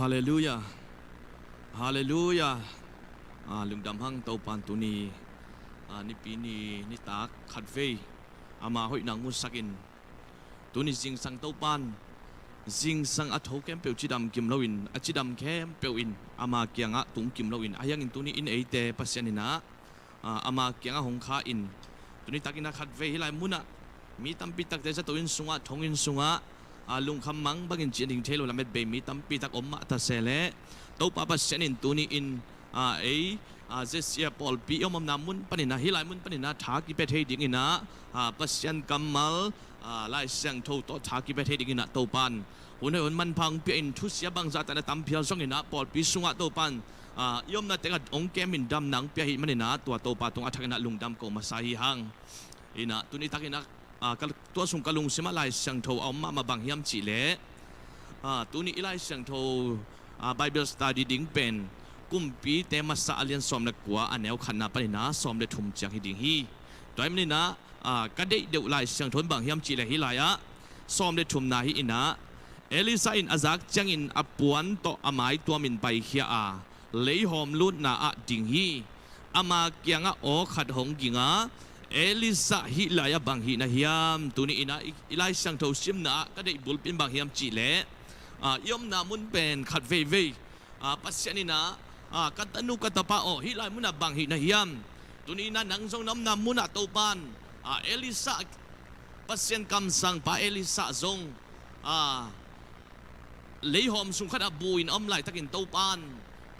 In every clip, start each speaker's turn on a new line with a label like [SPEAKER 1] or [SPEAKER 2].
[SPEAKER 1] ฮาเลลูยาฮาเลลูยาลุงดำหังเตาปันตุนีนี่ปีนี้นี่ตาขัดเฟยมาหอยนางมุสักินตุนีจิงสังเตาปันจิงสังอัฐโอแคมเปียวจิดำกิมลาวินจิดำแคมเปียวอินมาเกียงตุงกิมลาวินยังอินตุนีอินเอเตปัสยานินะมาเกียงหงขาอินตุนีตักินขัดเฟยฮิลายมุนะมีตั้มปีตักเตจะตัวอินสุงะทงอินสุงะลุงคำมังบังอินจีนิงเทโลลาเม็ดเบมีตั้มปีตักอมมาตัสเซเลเต้าปาปัสยานินตุนีอินเจสเซียปอลปีอมนามุนปนินาฮิลายมุนปนินาทากิเปเทดิงินะปัสยันกัมมัลลายเสียงโทโตทากิเปเทดิงินะโตปันหุ่นให้หุ่นมันพังเปียนทุเสียบังซาตันตั้มเพียรสงินะปอลปีสุงะโตปันยมนาเตงองแกมินดำนังเปียหิมันนะตัวโตปาตรงอัฐกินะลุงดำโกมาสาหิหังอินะตุนิตักินะตัวสุงกะลุงเสมาลายเสียงโทเอามาบังฮิมจิเลตุนิลายเสียงโทไบเบิลสตาดีดิ้งเป็นกุมปีเตมาสาเลียนสอมเล็กกว่าอันแนวขันนาปนินาสอมเล็กทุ่มจังฮิดิงฮีตัวมันนี่นะกันได้เดี๋ยวลายเสียงทนบางฮิมจีเลฮิลายะสอมเล็กทุ่มนาฮิอินะเอลิซาอินอาซักจังอินอปวนโตอามายตัวมินไปเฮียเลยหอมลุดนาดิงฮีอามาเกียงโอขัดหงกิงเอลิซาฮิลายะบางฮีนะฮิมตัวนี้อินะอิลายเสียงทอซิมนะก็ได้บุลปินบางฮิมจีเลยยมนามุนเป็นขัดเวปัสยานินะกัตนุกัตปาโอฮิลายมุนาบังฮินะฮิยมตุนีนะนังทรงน้ำนามุนาโตปันเอลิซาปัสยันคำสั่งปาเอลิซาทรงเลยหอมสุงขัดบุยนอมไลตักินโตปัน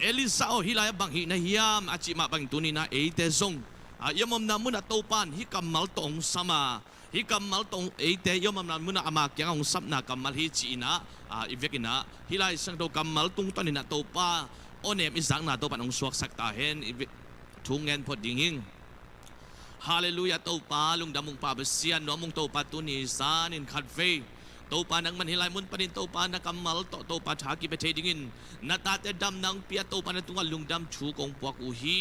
[SPEAKER 1] เอลิซาโอฮิลายบังฮินะฮิยมอาจิมาบังตุนีนะเอเตทรงยมนามุนาโตปันฮิกัมมัลตองสมาฮิกัมมัลตองเอเตยมนามุนาอามาเกียงองสับนากัมมัลฮิจีนะอีเวกินะฮิลายสังโตกัมมัลตุงตันินะโตปาโอเนมอิสังนาโตปันองสวกสักตาเห็นทุงเงินพอดิ่งหิงฮาเลลูยาโตปาลุงดำมุงปาเบเซียนน้อมุงโตปาตุนิสานินขัดเฟยโตปานังมันฮิลายมุนปนินโตปานักกัมมัลโตปาชากิเปเทดิ่งนาตาเตดำนังเปียโตปานัตุงลุงดำชูกงปวกอุฮี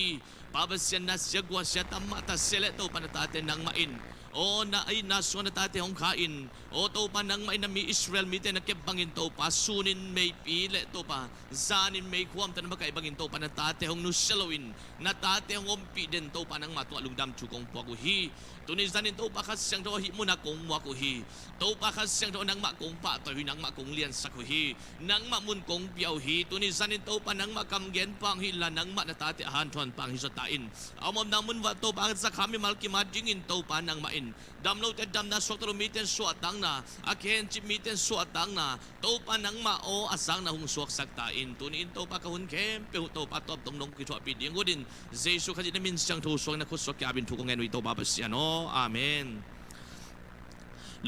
[SPEAKER 1] ปาเบเซียนนาเสียกว่าเสียตัมมาตาเซเลโตปานาตาเตนังมาอินโอ้นาไอนาสวนตาเตหงขาอินโอ้โตปานังไม่นามีอิสราเอลมีแต่นักเก็บบังอินโตปาซูนินไม่ปีเลโตปาซานินไม่ความแต่นักไก่บังอินโตปานาตาเตหงนุสโลวินนาตาเตหงอมปีเดนโตปานังมาตัวลุงดำชูกงปวกุฮีตัวนี้ซานินโตปาขัดเสียงโตหิมุนักกงวักุฮีโตปาขัดเสียงโตนังมะกงปะตัวหินังมะกงเลียนสักฮีนังมะมุนกงเปียวฮีตัวนี้ซานินโตปานังมะกำเกนปังฮิลานังมะนาตาเตหันทวนปังฮิสตาอินเอามนังมุนวัตโตปาสักขามิมัลกิมาจิงอินโตปานังมาอินดำโลเตดำนาสวกตรมีเตนสวดตังนาอาเคนจิมีเตนสวดตังนาโตปานังมาโออาสังนาหงสวกสักตาอินตุนินโตปากะหุนเข้มเปียวโตปาตอบตรงนงกิทวปิดยังกุดินเจสุขจิตมินสังทูสวงนักขุดสวกยาบินทุกงเงินวิโตบาปเสียโนอาเมน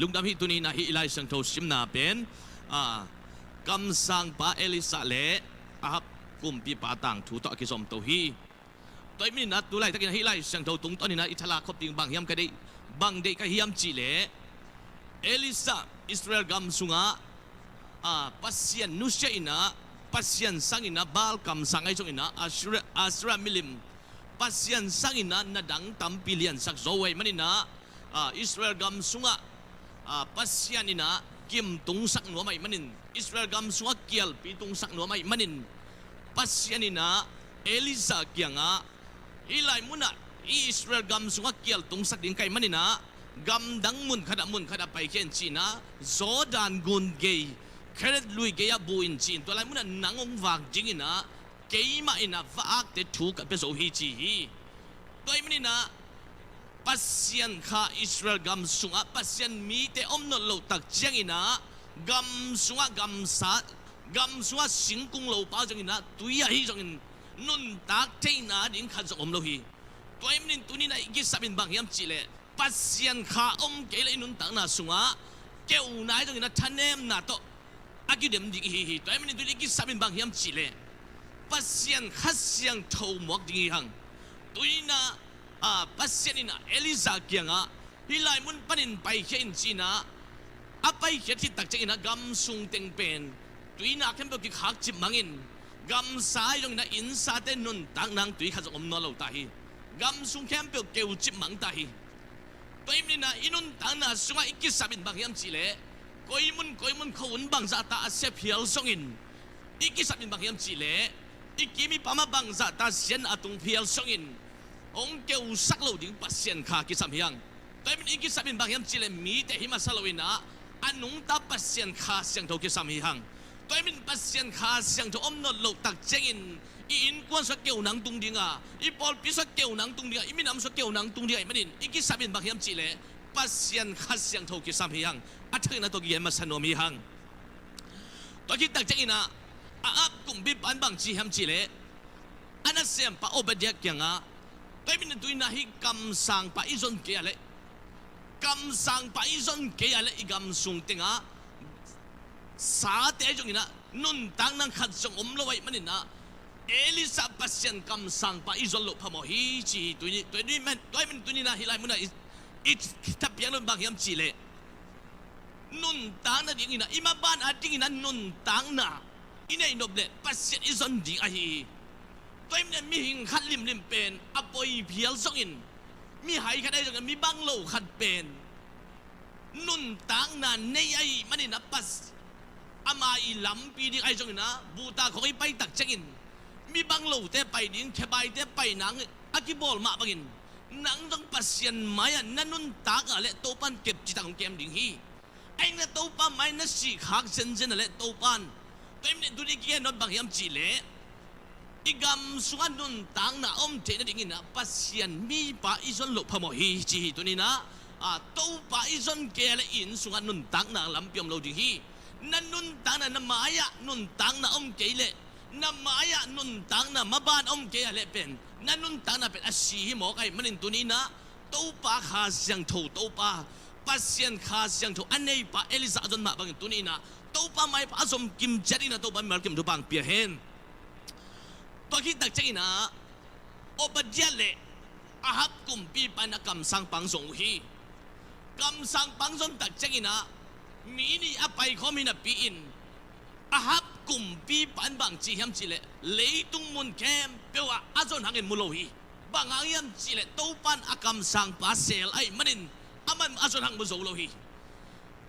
[SPEAKER 1] ลุงดำฮิตุนีนาฮิไลสังทูซิมนาเป็นกำสังปาเอลิซาเลอับกุมปีปาตังถูต่อกิสมโตฮีตัวมินนัดดูไลตะกินฮิไลสังทูตุงตอนนี้นะอิทลาคบติงบางยามกระดิบังเด็กก็ฮิมจีเลเอลิซาอิสราเอลกัมสุงะปัสยันนุเชอินะปัสยันสังอินะบาลกัมสังไอจงอินะอัสรามิลิมปัสยันสังอินะนาดังตัมปิเลียนสักโซเวมันอินะอิสราเอลกัมสุงะปัสยันอินะกิมตุงสักหนัวไม่มันอินอิสราเอลกัมสุงะเกียลปีตุงสักหนัวไม่มันอินปัสยันอินะเอลิซาเกียงะอิไลมุนะอิสราเอลกัมสุงะเกียลตุงสักดิงไกมันอินะกัมดังมุนขดาไปเขียนจีนะโซดานกุนเกย์เครดลุยเกียบูอินจีนตัวไรมุนนังองวากจิงอินะเกย์มาอินะวากเตถูกเป็นโซฮีจีตัวมันอินะปัสยันข้าอิสราเอลกัมสุงะปัสยันมีเตอมนโลตักจิงอินะกัมสุงะกัมสุงะสิงกุงโลป้าจิงอินะตุยฮีจงอินนุนตักเทน่าดิ้งขัดจงอมโลฮีตัวมันตัวนี้นะอีกสับเป็นบางยามจีเลปัสยันข้าเกลนุนตังนาสุงะเกี่ยวนายตรงนี้นะท่านเนมนาโตอากิเดมดิฮิตัวมันตัวนี้กิสาบินบางยามจีเลปัสยันขัดยังโทมวกดิหังตัวนี้นะปัสยันนี่นะเอลิซาเกียงฮิไลมุนปนินไปเขียนจีนะไปเขียนที่ตักเจนะกัมซุงเต็งเป็นตัวนี้นะเข้มเบกิขักจิบมังอินกัมสายตรงนี้นะอินซาเตนุนตังนางตัวนี้ขัดจงอมนอลตาฮีกัมซุงเข้มเบกิเกวจิบมังตาฮีตัวนี้นะอินุนตังนาสุงะอิกิสาบินบางยามจีเลกอยมุนเขาอุ่นบางซาตาเสียเพียลซงอิน iki sabin bang hiam chile iki mi pama bang za ta sian atung phial songin ong ke usak lo ding pasien kha ki sam hiang toy min iki sabin bang hiam chile mi te hima salowina anung ta pasien kha siang tho ki sam hiang toy min pasien kha siang tho om no lo tak chengin in kwan so keu nang tung dinga I pol pi so keu nang tung dinga imi nam so keu nang tung dinga manin iki sabin bang hiam chile pasien kha siang tho ki sam hiang athai na to gi ma sanom hi hang to ki tak chengina aap kum bi ban bang chi ham chile ana sem pa obadia kyanga toy min tuina hi kam sang pa izon ke ale kam sang pa izon ke ale igam sung tinga sa te jongina nun tang nang khat song om lo wai manina Elisa pasien kam sang pa izon lo phamo hi chi tuini men toy min tuina hi lai muna it kitap yang lo bang yam chile nun tang na ding ina imaban ating ina nun tang na inay noble pasien izon ding ahi toy min mi hing khat lim pen apoi phial songin mi hai khat ai jong mi bang lo khat pen nun tang na nei ai manina pas ama I lampi ding ai jong na buta ko I pai tak chengin mi bang lo te pai ding ke bai te pai nang akibol ma bangin nang jong pasien maya nanun tak ale topan kep chitang kem ding hi ai na topa mai na si khak sen sen ale topan toy min du dik ye not bang yam chile igam sungan nun tang na om te na ding na pasien mi pa izon lo phamo hi chi tunina to pa izon ke ale in sungan nun tang na lampiom lo ding hi nanun tang na maya nun tang na om ke le na maya nun tang na maban om ke ale pen nanun tang na pen asi mo kai manin tunina to pa kha siang tho to pa pasien kha siang tho anei pa Elisa jon ma bang tunina to pa mai pa som kim jarina to pa mal kim to bang pia hen to ki tak china obadia le ahap kum pi pa na kam sang pang song hi kam sang pang song tak china mini apai khomina pi in ahap kum pi pan bang chi hiam chile leitung mun kem pewa azon hangin mulohi bang ayam chile to pan akam sang pa sel ai manin aman azon hang muzo lohi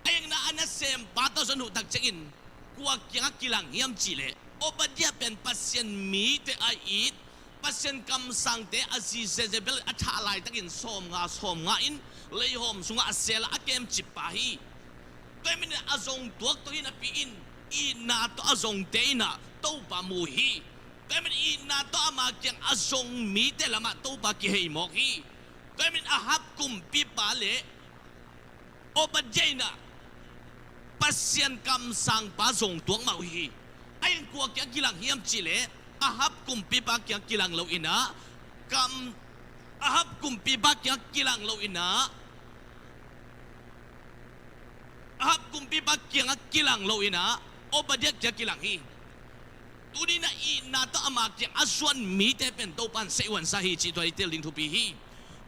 [SPEAKER 1] ayang na anasem pata son tak chengin kwa kya kilang hiam chile obadia pen pasien mi te ai it pasien kam sang te asi sezebel athalai takin som nga in leihom sunga asela akem chipahi toy min azong tuak to ina pi in ina to azong te ina to pa mu hi toy min ina to ama kyang azong mi te lama to pa ki hei mo hi toy min ahap kum pi pa le obadia pasien kam sang pa zong tuak mau hi ayang kuwa kya kilang hiam chile ahap kum pi pa kya kilang lo ina kam ahap kum pi pa kya kilang lo ina ahap kumpi pa kilang lo ina obadia kya kilang hi tuni na ina to ama kya aswan mi te pen to pan sewan sa hi chi toy tel ding thu pi hi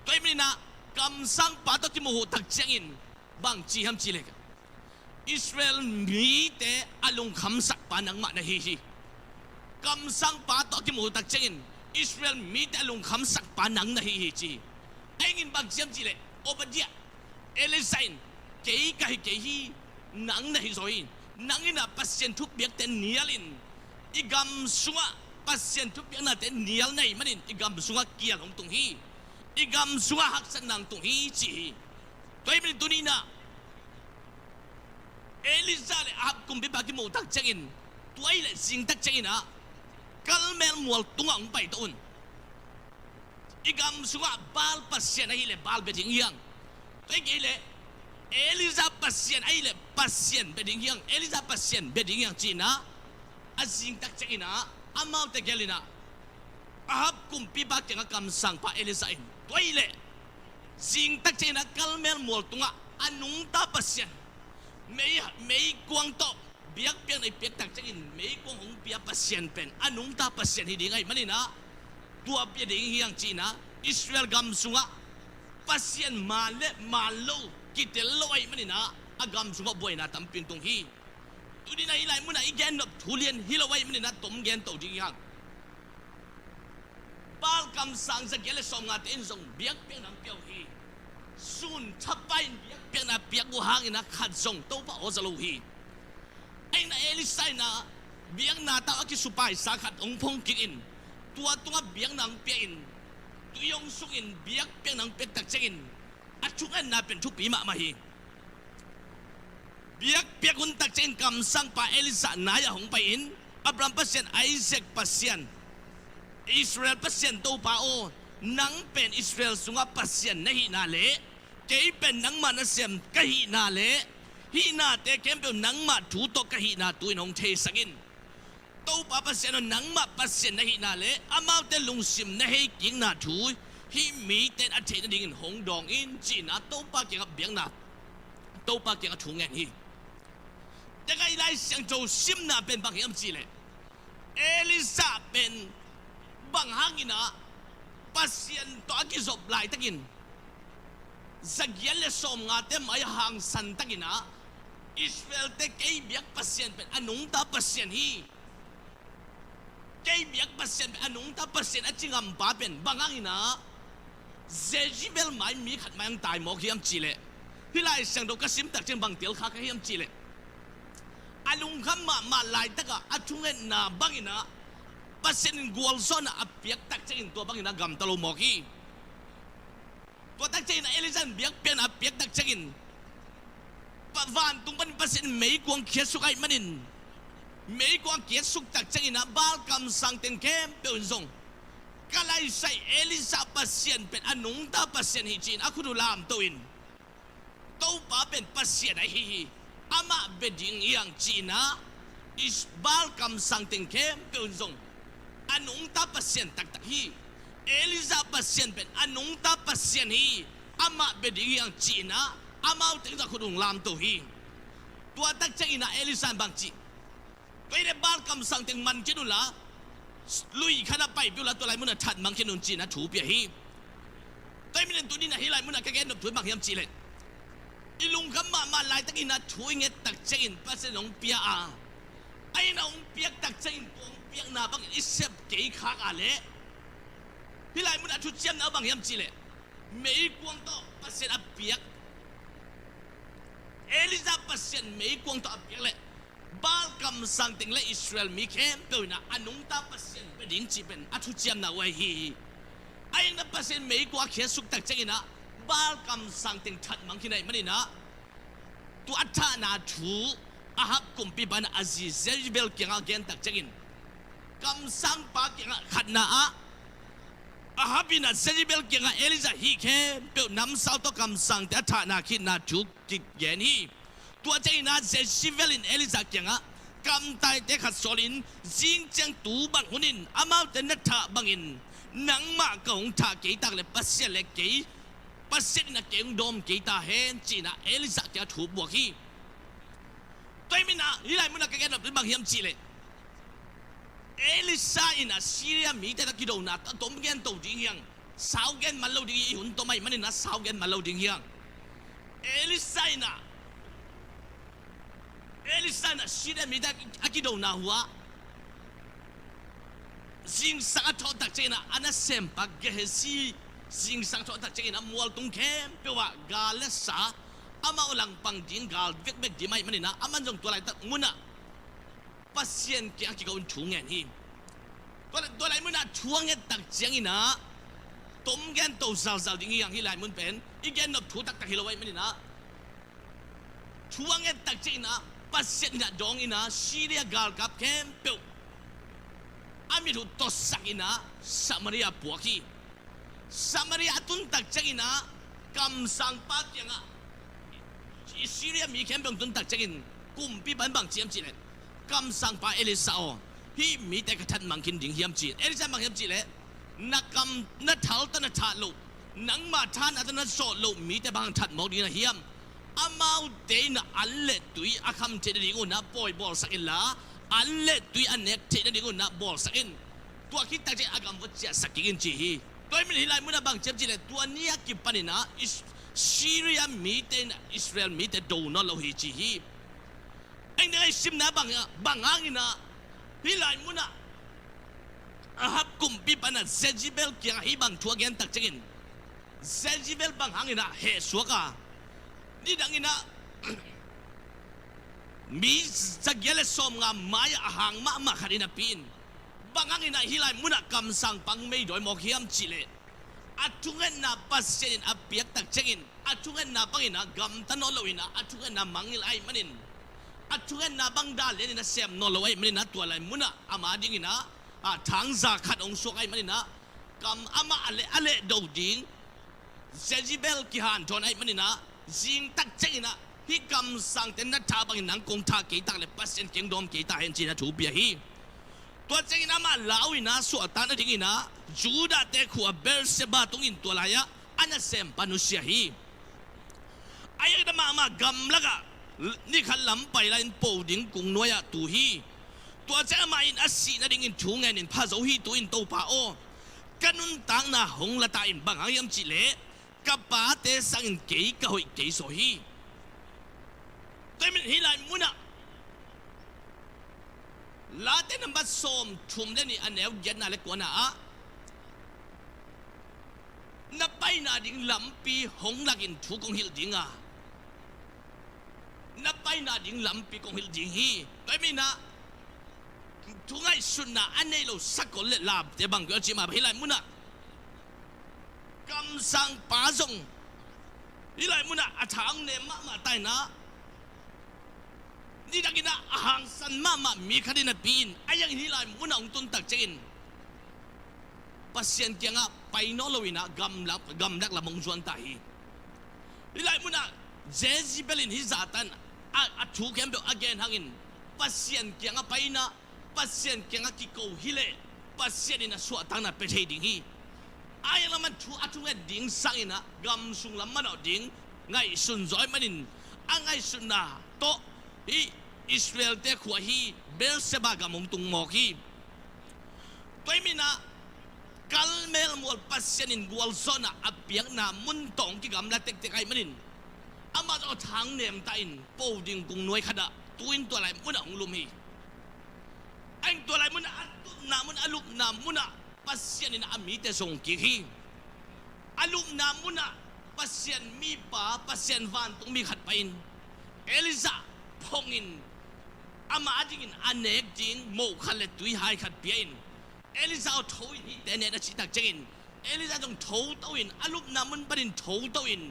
[SPEAKER 1] toy mi na kam sang pa to ki mo tak changin bang chi ham chi le Israel mi te alung kham sak pa nang ma na hi kam sang pa to ki mo tak changin Israel mi te alung kham sak pa nang na hi chi engin bang chiam chi le obadia Elisain kei kai kei nang na hi zoi nang ina pasien thuk biak ten nialin igam sunga pasien thuk biak na ten nial nei manin igam sunga kial hong tung hi igam sunga hak san nang tung hi chi toy min tunina Elisa le ahap kum bi bagi mo tak changin tuai le sing tak changina kalmel mual tunga ong pai taun igam sunga bal pasien hi le bal beding yang toy ge le Elisa pasien ai le pasien beding yang Elisa pasien beding yang China asing tak china amau te gelina ahap kum pi ba kenga kam sang pa Elisa in toile sing tak china kalmel mol tunga anung ta pasien mei kuang to biak piang nei piak tak changin mei kuang hong pia pasien pen anung ta pasien hi dingai manina tua pi ding yang China Israel gam sunga pasien male malo kitel loai manina agam sunga boy na tamping tung hi tudi na ilai muna igen nop thulian hilawai manina tom gen to ding yang bal kam sang sa gele som nga tin song biak piang nang piao hi sun chapai biak piang na biak bu hang ina khat song to pa ozalo hi ai na Elisa na เบียงนาตาอกิสุปายสาขัดองพงกิอินตัวเบียงนางเปียอินตัวยงสุกินเบียกเปียงนางเปียกตักเจกินอัดชุกอันนาเป็นทุกปีมามาฮีเบียกเปียกุนตักเจกินกำสังปาเอลิซานายาหงไปอินอับรามปัสเซียนไอเซกปัสเซียนอิสราเอลปัสเซียนโตปาโอนังเป็นอิสราเอลสุงปัสเซียนนะฮีนาเลเกยเป็นนังมานาเซียมกะฮีนาเลฮีนาเตเกมเป็นนังมาถูตกะฮีนาตุยนงเทสกินโตปาปัสเซียนนังมาปัสเซียนนะฮีนาเลอามาเตลุงซิมนะฮีกิงนาถูฮีมีเตนอัจเจนดิ่งหงดองอินจีนาโตปาเกี่ยกับเบียงนาโตปาเกี่ยกับถุงเงินฮีแต่ไงไล่เสียงโจซิมนาเป็นบางอย่างจีเลยเอลิซาเป็นบางหากินะปัสเซียนตัวกิจบหลายตะกินสักยันเลสอมงาเต็มไอหางสันตะกินะอิสราเอลเตเกย์เบียกปัสเซียนเป็นอนุงตาปัสเซียนฮีเกย์เบียกปัสเซียนเป็นอนุงตาปัสเซียนอจิงอัมปาเป็นบางหากินะเซจิเบลไม่มีขัดมายังตายหมอกเฮียมจีเลยที่ไล่เสียงตัวกสิมตักจึงบางเตียวข้าเฮียมจีเลยอลุงคำมาลายตะกะอจุงเงินนาบางกินะปัสเซนกัวลซอนอับเปียกตักเจนตัวบางนะกำตะลุมอกีตัวตักเจนเอลิซันเบียกเป็นอับเปียกตักเจนปะวันตุงปันปัสเซนไม่กวงเขียสุกไอมันินไม่กวงเขียสุกตักเจนนะบาลกำสังเต็งเข้มเปิลซงกะไลใส่เอลิซาปัสเซนเป็นอนุงตาปัสเซนฮิจินอาคุดูลามตัวอินตัวป้าเป็นปัสเซนไอฮิอามาเบดิงยังจีนะอิสบาลกำสังเต็งเข้มเปิลซงanong ta pasien tak hi Eliza pasien pen anong ta pasien hi ama beding yang China ama ting ta khudung lam to hi tua tak chang ina Eliza bang chi pwede bal kam sang ting man kinula lui khana pai biula to lai mun that mang kinun China thu pia hi toy min tu ni na hi lai mun ka gen no thu bang yam chi le ilung kam ma lai tak ina thu nge tak chang pasien ong pia a ai na ong pia tak changเปียงนาบางอิสเซบเกี่ยข้างอะไรพี่ไล่มุนอาชุดเจียมนาบางยามจีเลยไม่กวงต่อปัสเซนอับเปียกเอลิซาปัสเซนไม่กวงต่ออับเปียกเลยบาลกำสังติงเลยอิสราเอลมีเข้มเปล่านะอนุงตาปัสเซนเป็นดิ่งจีเป็นอาชุดเจียมนาไว้ฮีไอ้นั่นปัสเซนไม่กวงเขียสุกตักเจงนะบาลกำสังติงทัดมังที่ไหนมันนี่นะตัวอัฐานาถูอาฮับกุมปีบันอาซิเซจิเบลเกียงอาเกนตักเจงกำสังปากยังขัดนาอาฮับินาเซจิเบลยังเอลิซาฮีเคเปิลน้ำสาวตัวกำสังแต่ฐานาคิดนาจุกกิกเยนีตัวเจนาเซจิเบลินเอลิซายังกำไตเตขัดโซลินจิงจังตูบังหุนินอามาเตนัทธาบังอินนังมากงท่าเกตักเลยปัสเซเลเกยปัสเซนักเกงดมเกตาเฮนจีนาเอลิซาจะถูกบวกฮีตัวมินาฮิไลมุนักเกนแบบบังเฮียมจีเลยเอลิซาอินะซีเรียมีแต่ตะกี้โดนนะต้มแกนตัวดิ้งยังสาวแกนมันเราดิ้งหุ่นตัวไม่มันนี่นะสาวแกนมันเราดิ้งยังเอลิซาอินะซีเรียมีแต่ตะกี้โดนนะหัวสิ่งสังทอตักเจนะอันนั้นเซมปักเกซีสิ่งสังทอตักเจนะมัวตุงเข้มเปว่ากาเลสาอามาอุลังปังดิ้งกาลเวกเบกดีไม่มันนี่นะอามันจงตัวอะไรตักมุนะปัสเซียนเกี่ยกับอุ่นชูเงินฮีตัวไหนมันน่ะชูเงินตักเจียงอีนะต้มเงินตัวสาวๆดิ้งอย่างที่ไหนมันเป็นอีกเงินนับถูตักฮิโลไว้มันนี่นะชูเงินตักเจียงนะปัสเซียนน่ะดองอีนะซีเรียกาลกับเข้มเปียวอามีถูตัวสักอีนะสามาริอาปวกีสามาริอาตุนตักเจียงอีนะกำสังปักยังอ่ะซีเรียมีเข้มเปียวตุนตักเจียงกุมปีบันบังเจียมจีเลยกำสังปาเอลิซาโอฮีมีแต่กระทันมังคินดิ่งเฮียมจีเอลิซามังเฮียมจีเลยนักกำนักทัลตันนักทัดลูนังมาทานอัตนักโซลูมีแต่บางทัดมองดีนะเฮียมอามาเดนอัลเลตุยอาคำเทนดิ่งอุนะปอยบอลสักอินละอัลเลตุยอันเน็กเทนดิ่งอุนะบอลสักอินตัวคิดตั้งใจอากำวัชสักกินจีฮีตัวมันหิลายมุนะบางเจ็บจีเลยตัวนี้กิปนินะซีเรียมีแต่อิสราเอลมีแต่โดนเราฮีจีฮีไอ้เนี่ยซิมนะบางอ่างนะฮิลายมุนะอาฮับกุมปีปันนะเซจิเบลเกียงฮิบังทัวเกนตักเจกินเซจิเบลบางอ่างนะเฮสวกานี่ดังนะ มีสักเยลสมงามไม้อาหางมาขัดินาปีนบางงานฮิลายมุนักกำสังปังไม่โดยมอกเฮียมจิเลอาจุงเงินนาปัสเซนอาเปียกตักเชงินอาจุงเงินนาปังอินะกำตันโนโลอินะอาจุงเงินนามังอิไลมันินอาจุงเงินนาบังดาเลนินะเซมโนโลไอมันินะตัวไรมุนักอามาดิงินะทางจากขัดองสุกไอมันินะกำอามาอะไรดูดิงเซจิเบลกิฮันทอนไอมันินะจิงตักเชงินะฮิกำสังเตนัทธาบังอินังกงทากีตักเลปัสเซนเก่งดอมกีตาเห็นจีนะถูเบียฮีตัวเจงินะมาลาวินะสวดตานะดิงินะจูดาเตขัวเบลเซบาตงอินตัวลายะอันนั้นเซมปนุษย์ฮีไอ้ยังจะมากำลักะนี่ขันลำไปแล้วอินปูดิ่งกุงนัวยตูฮีตัวเจ้ามาอินอัศสีนะดิ่งอินชูเงินอินพาโซฮีตัวอินโตปาโอกันนุนตังนะหงละตาอินบังหางยำจิเลกับปาเตสังอินเกยกะหอยเกยโซฮีตัวมันฮิลายมุนะลาเตนัมบัดสมชุมเลนี่อันเอวเย็นน่าเล็กกว่าน่ะนับไปนาดิ่งลำปีหงลักินถูกงหิลดิ่งนับไปนาดิ่งลำปีกงหิลดิ่งฮีตัวไม่นะทุกไงสุนนะอันนี้เราสักคนเล็ดลาบแต่บางก็จิมาฮิลายมุนะกำสังป่าซงฮิลายมุนะอาทางเนมาใต้นะนี่ดักินะหางสันมามีคดีนัดปีนไอ้ยังฮิลายมุนะองตุนตักเจนปัสยันเกียงไปโนโลวินะกำลักละมงจวนตาฮีฮิลายมุนะเจจิเบลินฮิซาตันถูกแคมเบลอเกนหางินปัสยันเกียงไปนะปัสยันเกียงกิโกฮิเลปัสยันนะสวดตังนะเปเทดิงฮีไอ้ยังมันถูกดิ่งสังอินะกำสุงละมันเอาดิ่งไงสุนจอยมันอินไงสุนนะโตฮีอิสราเอลเตขวาฮีเบลเซบากามงตุงมอกีตัวมินะกัลเมลมัวปัสยันินกัวลโซนะอับเปียกนามุนตองกิกำละเต็กไอมันินอามาเอาทางเนมตาอินปูดิ่งกุงนวยขดะตัวอินตัวไรมุนองลุมฮีไอตัวไรมุนนามุนอลุกนามุนปัสยันินอามีเตส่งกิฮีอลุกนามุนปัสยันมีป่าปัสยันวันตรงมีขัดไปอินเอลิซาพงอินอามาจิกินอันเนกจิงโมขันเลตุยหายขัดเปียอินเอลิซาเอาทูอินแต่เนี่ยนะชิตักเจงอินเอลิซาต้องทูตัวอินอลุกนามุนปดินทูตัวอิน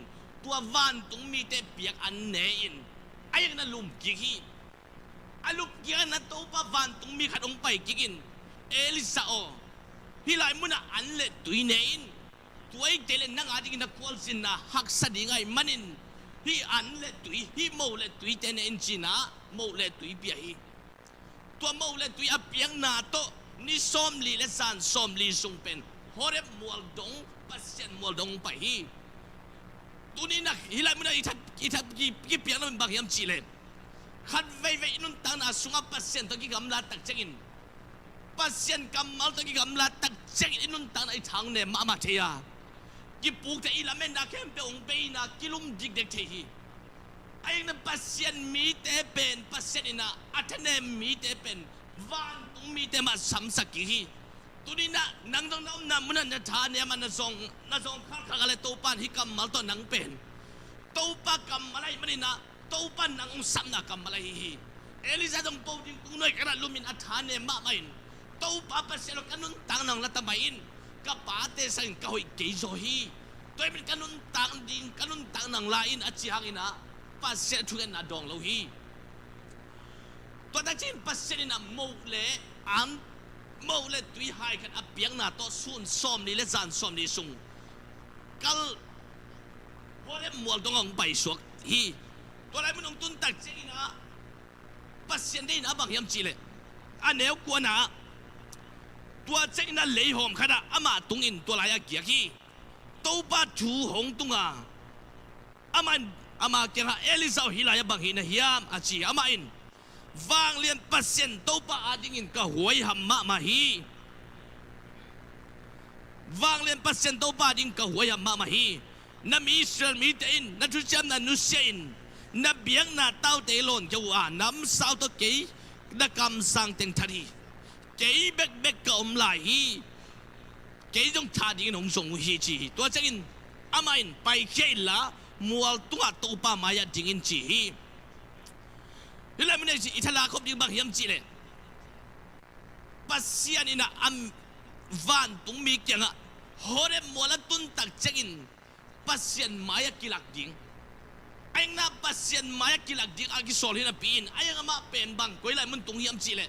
[SPEAKER 1] ตัววันตรงมีแต่เปียกอันเนอินไอ้ยังนั่นลุมกิกีอลุกเกียนนั่นตัวปะวันตรงมีขัดองไปกิกินเอลิซาโอฮิลายมุนอันเลตุยเนอินตัวไอ้เจเลนนั่งอาจิกินนักควอลสินนะหักสดิงไงมันินฮีอันเลตุยฮีโมเลตุยเตเนอินจินะโมเลตุยเปียฮีตัวโมเลตุยอเปียงนาโตนี่ส้มลีและสานส้มลีซุงเป็นฮอเรบมัวดงปัสเซนมัวดงไปฮีตัวนี้นักฮิลายมุนอีทับกีเปียงนั้นบางยามจีเลขัดไว้นุนตังนาสุงปัสเซนตะกี้กำลังตักเจกินปัสเซนกำมัลตะกี้กำลังตักเจกินนุนตังไอทางเนี่ยมาเทียกิปูกแต่อีลาเมนนาเข้มเปองเปนากิลุมดิกเด็กเทีไอ้นั่นปัสเซียนมีแต่เป็นปัสเซียนน่ะอัตเนมีแต่เป็นวันต้องมีแต่มาสัมสักกี่ตัวนี้นะนังต้องน้ำมันนั่นจะทานเนี่ยมันน่ะส่งข้าวอะไรตัวปานฮิกำมัลตัวนังเป็นตัวปากำอะไรมันนี่นะตัวปานนังสัมนักกำอะไรฮีเอลิซาต้องปูดิ้งกุ้งน้อยกระดาษลูมินอัฐานเนี่ยมาไม่ตัวปาปัสเซียนกันนุนตังนังละตะไม่อินกับปาเตสังก้อยเกยโซฮีตัวเป็นกันนุนตังดิ้งกันนุนตังนังลาอินอัจฉริยะนะปัสเซทุกันนาดองโลฮีตัวนั้นจีนปัสเซนนาโมเลอัมโมเลตุยหายกันอับเปียงนาโตซุนซอมนี่เลจานซอมนี่ซุงกัลพอเล่มัวดงองไปสวกฮีตัวอะไรมันองตุนตักเจนะปัสเซนได้นะบางยามจีเลอันเนวกวนนะตัวเจนะเลยหอมขนาดอามาตุงอินตัวลายเกียกีตัวป้าชูหงตุงอ่ะอามันอามาเกี่ยงเอลิซาฮิลายบังฮินะฮิยามอาชีอามาอินวางเลียนปัสเซนโตปะอาดิงินกะหวยหัมมะมาฮีวางเลียนปัสเซนโตปะอาดิงกะหวยหัมมะมาฮีนับอิสราเอลมีเตอินนับทุจามนับนุเซอินนับเบียงนับเต้าเตลอนเจ้าอ่านับสาวตะเกยนับกำสังเต็งทัดีเกยเบกกะอมลายฮีเกยจงทัดีนงส่งฮีจีตัวเจ้าอินอามาอินไปเขียนละมัวตัวตัวปามายาดิงินจีฮี hilai mun si ithala khop ding bang hiam chi le pasian ina am van tung mi kyanga hore mola tun tak chegin pasian maya kilak ding ayang na pasian maya kilak ding agi sol hina pin ayang ama pen bang koilai mun tung hiam chi le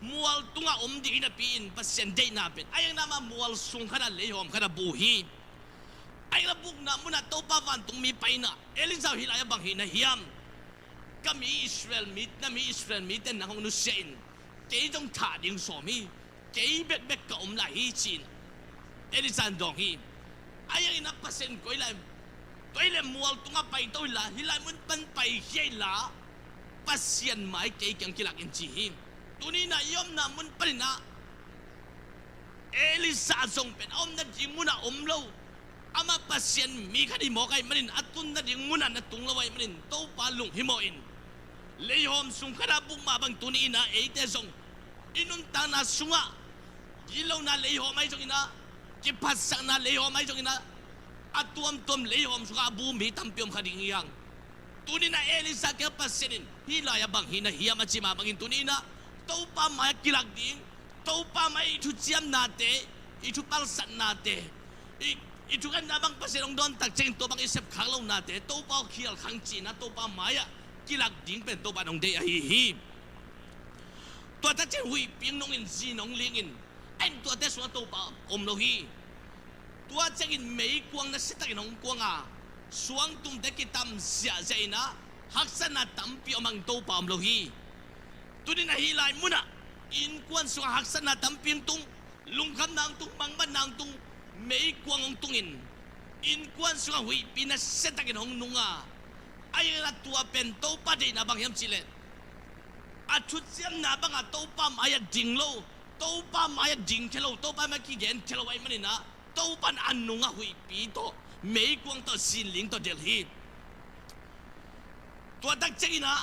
[SPEAKER 1] mual tunga di hina pin pasian dei na pen ayang na ma mual sung khana lehom khana buhi ayang na buk na muna to pa van tung mi paina elizau hilaya bang hina hiam kami Israel mit na mi Israel mit na hong nu sein kei dong tha ding Zomi kei bek bek ka la hi chin elizan dong hi ayang ina pasen koilai toile mual tunga pai toila hilai mun pan pai hiela pasian mai kei kyang kilak in chi hi tuni na yom na mun palina elisa song pen om na jing muna lo ama pasian mi khadi mo kai manin atun na ding muna na tung lawai manin to palung himoin lehom sung khada bung ma bang tuni na eite song inun ta na sunga gilaw na lehom ai song ina ki pasak na lehom ai song ina atuam tom lehom suka bumi tampiom khading yang tuni na elisa ke pasinin hilaya bang hina hiya machima bangin tuni na to pa mai kilak ding to pa mai itu ciam nate itu palsat nate itu kan nabang pasilong don tak ceng to bang isep khanglaw nate to pa khial khang chi na to pa maya kilak ding pen to pa nong de hi hi to ta chen hui ping nong in si nong ling in en to te so to pa lo hi tua changin mei kuang na sitakin hong kuang a suang tum de kitam sia zaina haksana tampi omang to pam lo hi tunin na hilai muna in kuan suang haksana tamping tung lungkham nang tung mangban nang tung mei kuang ong tungin in kuan suang hui pina sitakin hong nunga ayala tua pen to pa de na bang yam chile achut siam na bang a to pa maya dinglo to pa maya ding thelo to pa ma ki gen thelo ai manina to pan anunga hui pi to mei kuang to sin ling to delhi to dak chegina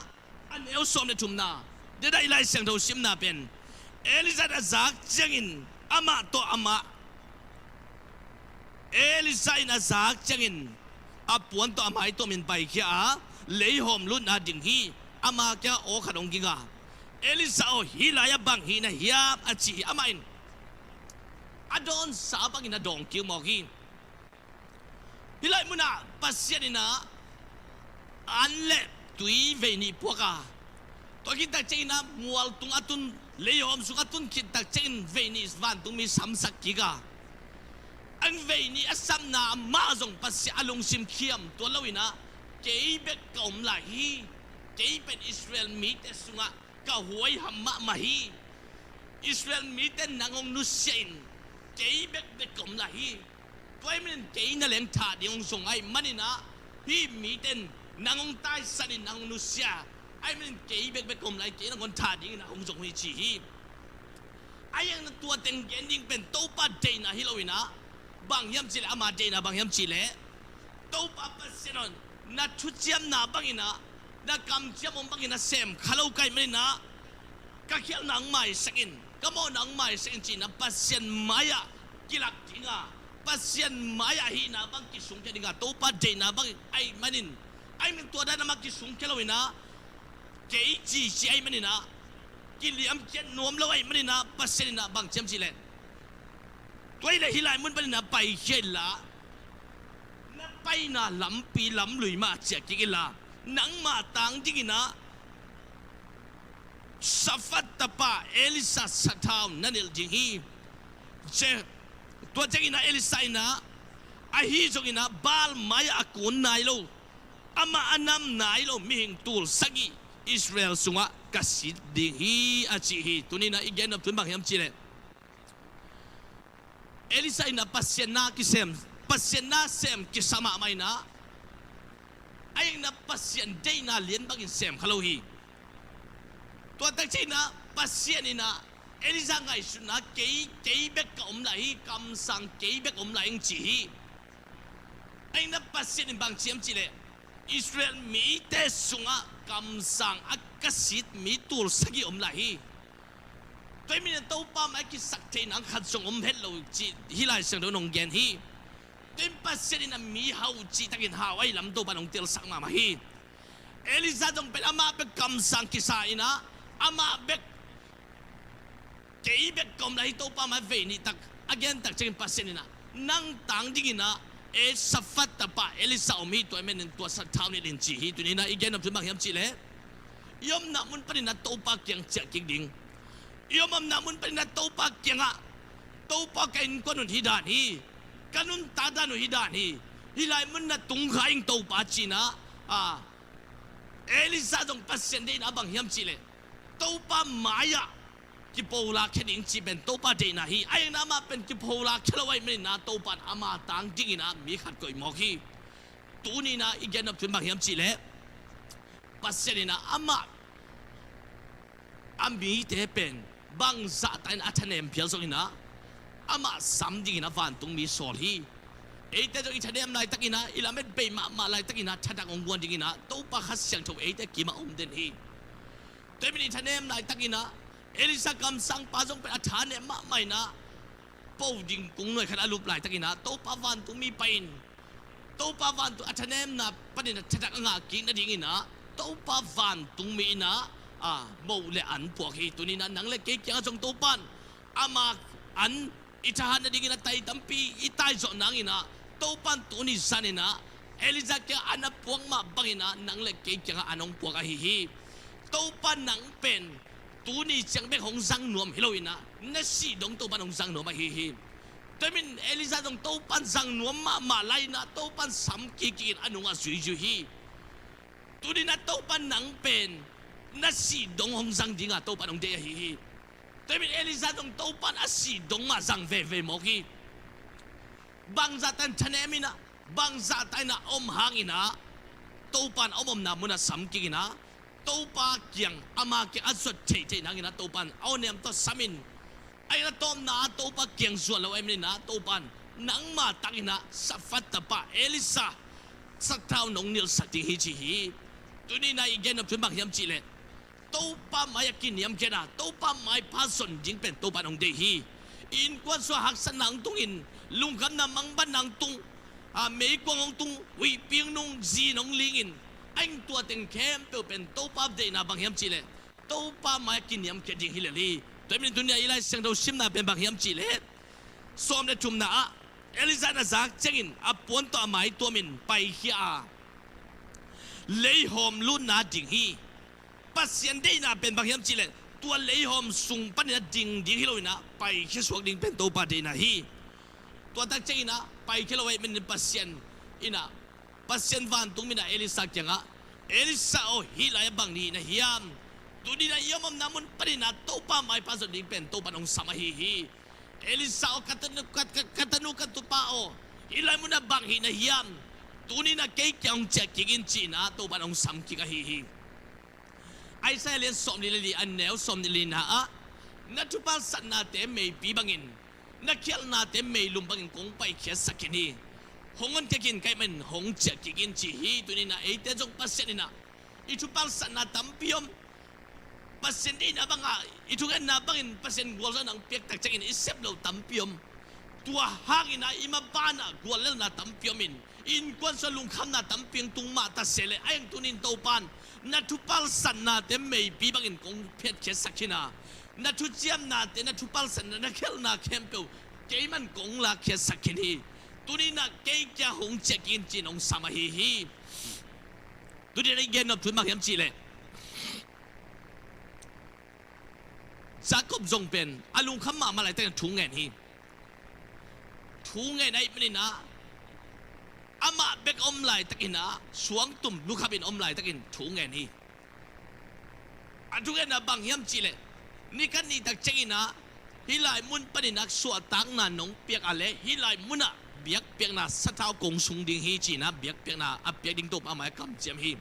[SPEAKER 1] an el som ne tumna de dai lai sang do sim na pen elizada zak chengin ama to ama elizaina zak chengin apuan to amai to min pai kya leihom lut na ding hi ama kya o khadong ginga elizao hilaya bang hi na hiap achi amain adon sabang ina dong kiu mo hi hilai muna pasien ina anle tui ve ni poka to kita china mual tung atun lehom su atun kita chen ve ni van tung mi samsak kiga an ve ni asam na ma zong pasi alung sim khiam to lawina keibek kaum la hi keibet Israel mi te sunga ka huai hamma ma hi Israel mi te nangong nu sein keibek be kom la hi toy men kei na leng tha diong song ai manina hi mi ten nangong tai sanin nang nu sia ai men keibek be kom lai ke na kon tha ding na hong song hi chi hi ayang na tua teng gending pen to pa de na hilowina bang yam chile ama de na bang yam chile to pa pasinon na chuchiam na bangina na kam chiam om bangina sem khalau kai manina ka khial nang mai sakin kamo nang mai sakin chi na pasien maya kilak tinga pasien maya hi na bang kisung ke dinga to pa de na bang ai manin ai min tua da na mak kisung ke lawina ke chi chi ai manina kiliam chen nuam lawai manina pasien na bang chiam chile toile hilai mun manina pai khela na pai na lampi lam lui ma che kigila nang ma tang dingina safat tapa elisa satau nanil jingi je to jengina elisa ina ahi jogina bal maya akun nailo ama anam nailo mihing tul sagi Israel sunga kasit dingi achi hi tunina igen of tunbang yam chile elisa ina pasien na kisem pasien na sem kisama mai na ayang na pasien day na lien bagin sem khalohi to tak china pasien ina elisa ngai suna kei bek ka lai kam sang kei bek lai ing chi ayang na pasien bang chiam chile Israel mi te sunga kam sang akasit mi tul sagi lai toy min to pa mai ki sakte nang khat song hello chi hilai sang do nong gen hi tim pasien ina mi hau chi takin hawai lam do banong tel sang ma hi เอลิซาต้องเป็นอามาเบกกำสังกิสาอินะอามาเบกเกย์เบกกำไรตัวป้ามาเวนี่ตักagainตักเจงปัสเซนินะนั่งตังดิ้งนะสัฟฟัตตาป้าเอลิซาอมีตัวเมนตัวสัตว์เท้านี่ลินจีฮีตัวนี้นะอีกอย่างนับถือมากยามจีเล่ยอมนับมันเป็นนัตัวป้าเกียงเจ๊กิงดิ้งยอมนับมันเป็นนัตัวป้าเกียงอะตัวป้าเกินคนนุนฮิดานีกันนุนตาดานุฮิดานีฮิไลมันนัตุงขายตัวป้าจีนะเอลิซาต้องปัสเซนได้นะบางยามจีเล่ตัวป้ามายากิโพลาแค่ดิ้งจีเป็นตัวป้าเดนะฮีไอ้น้ำมาเป็นกิโพลาแค่ละไว้ไม่นะตัวป้าอามาตังดิ้งนะมีขัดก่อยมอกีตัวนี้นะอีกอย่างนับถือมากยามจีเล่ปัสเซนนะอามาอามีเทเป็นบางสัตย์อัฐเนมเพียงส่งนะอามาสัมดิ้งนะฟันตรงมีสอลีแต่จะอีทันเดมไล่ตักินะอีลาเม็ดเบย์มาไล่ตักินะชัดองวนดิ้งนะตัวป้าขัดเสียงถูกแต่กี่มาเดนฮีแต่เป็นอีทันเดมไล่ตักินะเอลิซากำสังป้าจงเป็นอาถรรพ์เนี่ยมาไม่นะปูดิ้งกุ้งหน่วยขนาดรูปไล่ตักินะตัวป้าวันตรงมีเป็นตัวป้าวันตัวอาถรรพ์นะประเด็นชัดงากินนะดิ้งนะตัวป้าวันตรงมีนะโมเลอันพวกฮีตัวนี้นะนังเล็กเกี่ยวจงตัวปันอามาอันอิจฉานะดิ้งนะไต่ตั้มปีอิตายจงนังอินะตัวปันตัวนี้สันนะเอลิซาเกี่ยอันนับพวงมาบังอินะนังเล็กเกี่ยวอันนองพวกฮีตัวปันนังเป็นตัวนี้จังเป็นของสังนวมฮิโลอินะนั่นสิดงตัวปันของสังนวมมาฮีแต่เป็นเอลิซาดงตัวปันสังนวมมาไล่นะตัวปันสัมกิกินอันนงอาสุยจุฮีตัวนี้นะตัวปันนังเป็นนั่นสิดงของสังดิ้งตัวปันของเดียฮีแต่เป็นเอลิซาดงตัวปันอาศิดงมาสังเวโมกีบางจัตันชนะมินะบางจัตันนะอมหางอินะตัวปันอมนามุนะสัมกิกินะตัวป้าเกียงอามาเกียงอัศวเฉยๆนังนะตัวปันเอาเนี่ยตัวสามินไอ้ละตัวนาตัวป้าเกียงส่วนเราไอ้เนี่ยนะตัวปันนังมาตักนะสัฟฟัตตาป้าเอลิซาสักเท่าน้องนิลสักที่ฮิจิฮีตัวนี้นายอีกอย่างนับถือมากยามจีเล่ตัวป้าไม่อยากกินยามเกนะตัวป้าไม่พาสนจิงเป็นตัวปันของเดฮีอินกวนสวหักสนังตุงอินลุงคำนำมังบันนังตุงเมย์กวงตุงวิเปียงนงจีนงลิงอินไอ้ตัวเต็งเข้มเป็นตัวป้าเดน่าบางยามจีเล่ตัวป้าไม่กินยามเกจิงฮิเลลีแต่เป็นตัวนี้อีไลเสียงเราชิมน่าเป็นบางยามจีเล่สวมในจุ่มน่ะเอลิซาน่าจากเจงินปวนตัวไม้ตัวมินไปเฮียเลยหอมลุ่นน่าดิ่งฮีปัสเซียนได้น่าเป็นบางยามจีเล่ตัวเลยหอมสูงปันน่าดิ่งฮิโลนะไปเฮียสวกดิ่งเป็นตัวป้าเดน่าฮีตัวตักเจงินะไปเฮียเราไว้เป็นปัสเซียนอินะpasien van tung mina Elisa kyanga Elisa o hilaya bang ni na hiam tu di na yamam namun parina topa mai paso ding pen topa nong samahihi Elisa o katanu katupa o hilay mo na bang hi na hiam tu ni na kay kyang check kigin china topa nong sam kigahihi ay sa len som nilili anel som nilili na natupal san natin may bibangin nakyal natin may lumbangin kung pay kya sakini hongon kekin kay men hong check kigin chihi tu ni na ite jong pasien ni na itupal san na tampiom pasien di na banga itugan na bangin pasien gwalsa ng piyak takchangin isep lo tampiom tua hangin na imabana gwalel na tampiomin in kwan sa lungkam na tampiang tung mata sele ayang tunin taupan natupal san natin may bibangin kung piyat kya sakina natujiam natin natupal san na nakel na kempew kay man kong la kya sakini tunin na kay kya hong check-in chinong samahihi tunin na igen of tumak yam chile Jacob zong pen alung kham ma malai tang thung ngen hi thung ngen ai mani na ama bek om lai takina suang tum lu khabin om lai takin thung ngen hi atugen na bang yam chile ni kan ni tak chengina hilai mun paninak suat tang na nong piak ale hilai muna biak piak na satao kong sung ding hi chi na biak piak na apiak ding top amai kam chem hi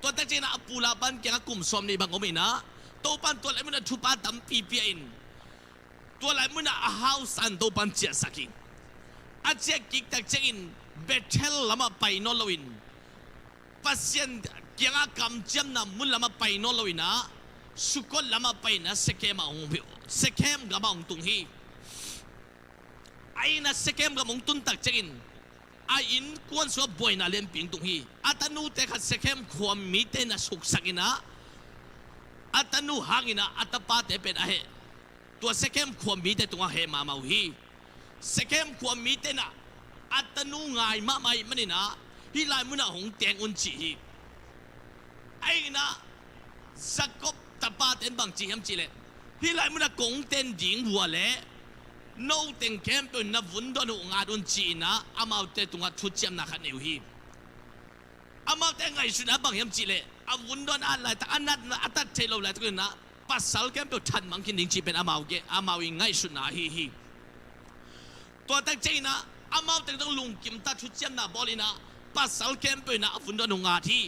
[SPEAKER 1] to tak chena apula ban kya kum som ni bang omina to pan to lai muna thupa tam pi pi in to lai muna a house an to pan chia saki a che kik tak chein betel lama pai no loin pasien kya kam chem na mun lama pai no loina sukol lama pai na sekem ong sekem ga bang tung hi ay na sekem ga mong tuntak chein อินกวนสัวบอยนาเล่นปิงตุงฮีอัตนูเตขัดเสกมความมีเตนะสุกสักินะอัตนูหากินะอัตปาเตเป็นอะไรตัวเสกมความมีเตตัวเฮมามาฮีเสกมความมีเตนะอัตนูง่ายมาไม่มันนี่นะฮิลายมุนะหงเตียงอุนจีฮีไอ้นะสักกบตปาเตนบางจีฮัมจีเลฮิลายมุนะกงเตนดิงหัวเล่โน้ตเต็งเข้มเป็นนับวุ่นดอนงาดุนจีนะอามาเตตุงาทุจเจมนักขันอยู่ฮีอามาเตงไงสุนับางยามจีเลอาวุ่นดอนอะไรแต่อันนั้นอัตเทโลเลยตุกินนะปัสสาวะเข้มเป็นทันมังคินดิงจีเป็นอามาเกอามาวิงไงสุนัฮีตัวตั้งใจนะอามาเตงต้องลุงกิมตาทุจเจมนะบอลินะปัสสาวะเข้มเป็นนะวุ่นดอนงาที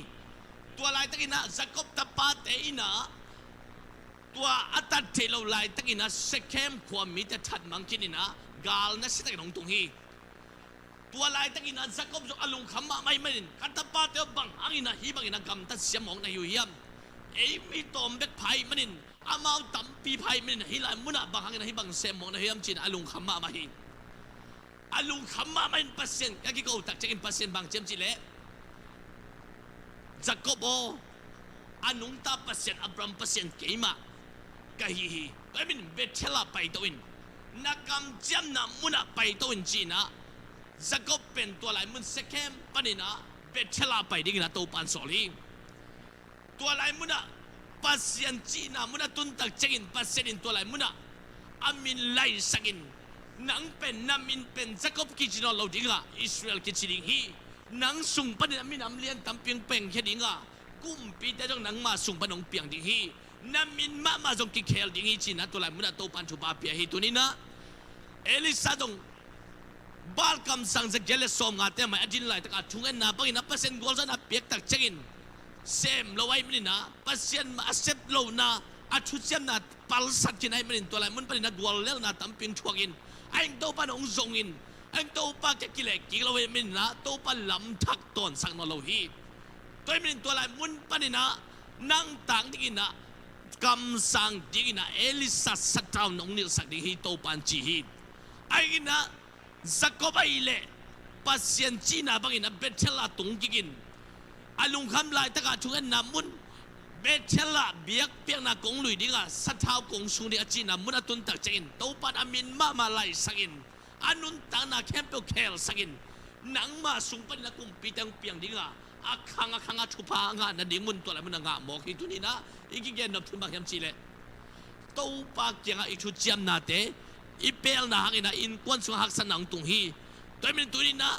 [SPEAKER 1] ตัวอะไรตั้งนะสกบตะปาเตอินะตัวอัตเทโลไลตั้งอินะเสกเข้มความมีแต่ทัดมังคินินะกาลนัสตั้งนงตรงฮีตัวไลตั้งอินะสักกบจงอลุงขมาไม่เหม็นกันตะปาเตบังอังอินะฮีบังอินะกำตัดเสียมองในอยู่เยี่ยมเอ้มีตอมเบ็กไผ่เหม็นอามาตั้มปีไผ่เหม็นฮีไลมุนะบังอังอินะฮีบังเสียมองในเยี่ยมจีนอลุงขมาไม่ฮีอลุงขมาไม่เปอร์เซ็นต์ยังกี่กูตักจะกินเปอร์เซ็นต์บางเจมจีเล่สักกบโออนุงตาเปอร์เซ็นต์อับรัมเปอร์เซ็นต์เกี่ยมากะฮีฮีไอ้มินเบทเชล่าไปตัวอินนักกำจัมนะมุนะไปตัวอินจีนะจะก็เป็นตัวไหลมุนเซเคมปนินะเบทเชล่าไปดิ้งนะตัวปันสอลีตัวไหลมุนะปัสยันจีนะมุนะตุนตักเจกินปัสยันตัวไหลมุนะอามินไลสักินนังเป็นนามินเป็นจะก็กิจนอลเราดิ้งอ่ะอิสราเอลกิจดิ้งฮีนังสุ่งปนินะมินำเลียนตำเปียงเป่งแค่ดิ้งอ่ะกุ้มปีแต่จงนังมาสุ่งปนงเปียงดิ้งฮีนามินมาจงกิเคลดิ้งฮีจีนะตัวไหลมุนะตัวปันชุบาเปียฮีตัวนี้นะเอลิซาจงบาลคำสั่งจากเจเลสอมงาเตมาอจินไลตะกัดทุ่งเอ็นนาบังอินะเปอร์เซ็นต์กอลซันนับเปียกตักเชกินเซมเราไว้มันนะเปอร์เซ็นต์มาเซฟเรานะอาชุดเซมนะปัลสักกินให้มันตัวไหลมันเป็นนะกอลเลลนะตั้มปิงชัวกินไอ้ตัวปันองซงอินไอ้ตัวปันกิเลกิเราไว้มันนะตัวปันลำทักตอนสักนอเราฮีตัวมันตัวไหลมันปันนะนั่งต่างดิ้งนะคำสั่งดิ้งนะเอลิซาสัตว์นองนิลสักดิ้งฮีตัวปันจีฮีไอ้นะสักก็ไปเลยปัสยันจีน่าบางอินะเบทเชล่าตุงกินอลุงคำลายตะกัดช่วงน้ำมุนเบทเชล่าเบียกเปียงนักกงลุยดิ้งอ่ะสัตว์เท้ากงสุนีอาจีน่ามุนตุนตักเจนตัวปันอามินมาไล่สักินอนุนตานาแคมเปลเคลสักินนังมาสุงปันนักกุมปีตังเปียงดิ้งอ่ะอาคังชุพางานนั่นดิ้งมุนตัวอะไรมุนงะหมอกที่ตัวนี้นะอีกแกนนับถึงบางยามจีเลยตัวปักยังอีกชุดเจียมนาเตอีเปลนะฮักอินะอินควนสุฮักสันนังตุงฮีตัวมันตัวนี้นะ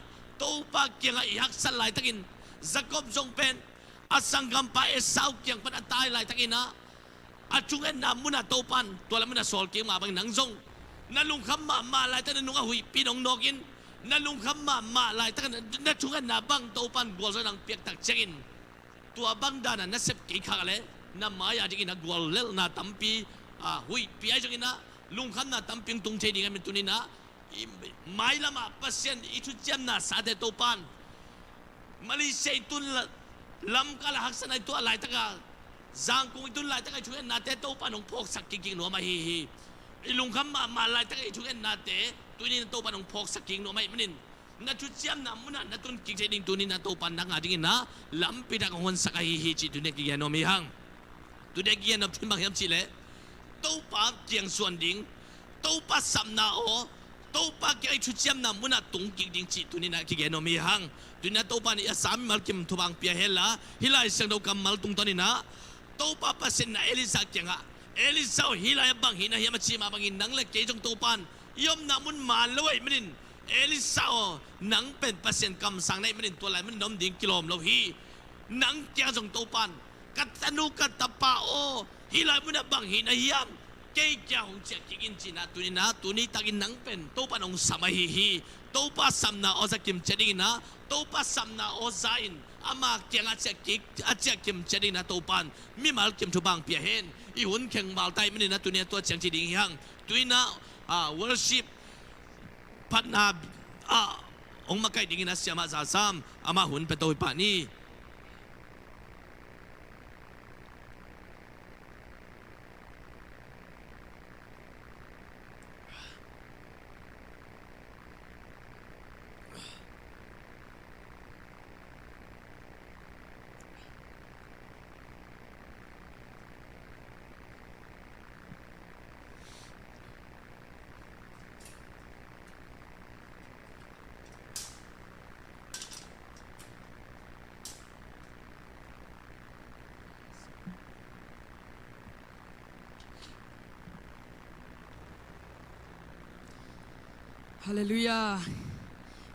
[SPEAKER 1] ตัวปักยังอีฮักสันไลตักินจักบจงเป็นอาสังกัมปะเอสาวยังเป็นอัตายไลตักินนะอาจุงเอ็นนามุนะตัวปันตัวละมุนะสอลเกี่ยมาบางนังจงนั่นลุงคำมาไลตักันนุงอาหุยปีนองนกินนั่นลุงคำมาไลตักันนั่นจุงเอ็นนาบังตัวปันกวลสันนังเปียกตักเจกินตัวบังดานะนั่นเสพกี่ขังเลยนั่นมายาจิกินนะกวลเลลนะตั้มปีหุยปีไอจักินนะลุงคำน่ะตั้มเพียงตรงเชดิ้งกันเป็นตัวนี้นะไม่ละมาเปอร์เซ็นต์อิทุเจมน่ะสาเดตัวปันมาเลเซียตุนลำกาลหักสนายตัวอะไรตั้งกันจางกงตุนอะไรตั้งกันช่วยนาเตตัวปันของพกสักกิ่งหนัวมาฮีลุงคำมาอะไรตั้งกันช่วยนาเตตัวนี้ตัวปันของพกสักกิ่งหนัวไม่มันนี่นัดชุดเจมน่ะมุนนัดตุนกิ่งเชดิ้งตัวนี้นะตัวปันนักงานดิ้งนะลำปีดักของคนสักฮีจีตัวนี้กิ่งหนัวไม่ห่างตัวนี้กิ่งหนัวที่บางยามจีเล่ตัวป้าเจียงส่วนดิ้งตัวป้าสำนาโอตัวป้าเกี่ยชุดเจียมน้ำมุนัดตุงกิ่งดิ้งจีตัวนี้นะกี่แกนมีหังตัวนี้ตัวป้านี่สามีมัลคิมทุบังเปียเฮล่าฮิลาเสียงดาวกำมัลตุงตัวนี้นะตัวป้าปัสเซนนะเอลิซาเกี่ยงอ่ะเอลิซาฮิลาบังฮินะฮิมาชีมาบังฮินังเล็กเกจงตัวป้านยอมน้ำมุนมาเลยมันนี่เอลิซานังเป็นปัสเซนกำสังในมันนี่ตัวไหลมันน้ำดิ้งกิโลมเราฮีนังเกี่ยจงตัวป้านกัตนุกัตป้าโอฮิลามุนบังฮินะฮิยามเกี่ยของเจ้ากินจีน่าตัวนี้นะตัวนี้ตากินนังเป็นตัวปนองสมัยฮีตัวป้าสำนาอจากิมเจดินะตัวป้าสำนาอใจอินอามาเกี่ยงอาจากิมเจดินะตัวปันมีมาลกิมทุบังเปียเห็นอีหุ่นแข่งมาลไตมันนี่นะตัวนี้ตัวเจียงจีดิงยังตัวนี้นะworship พัฒนาองค์มาไกดิงนะเสียมาซาซามอามาหุ่นเป็นตัวปานี่
[SPEAKER 2] Hallelujah.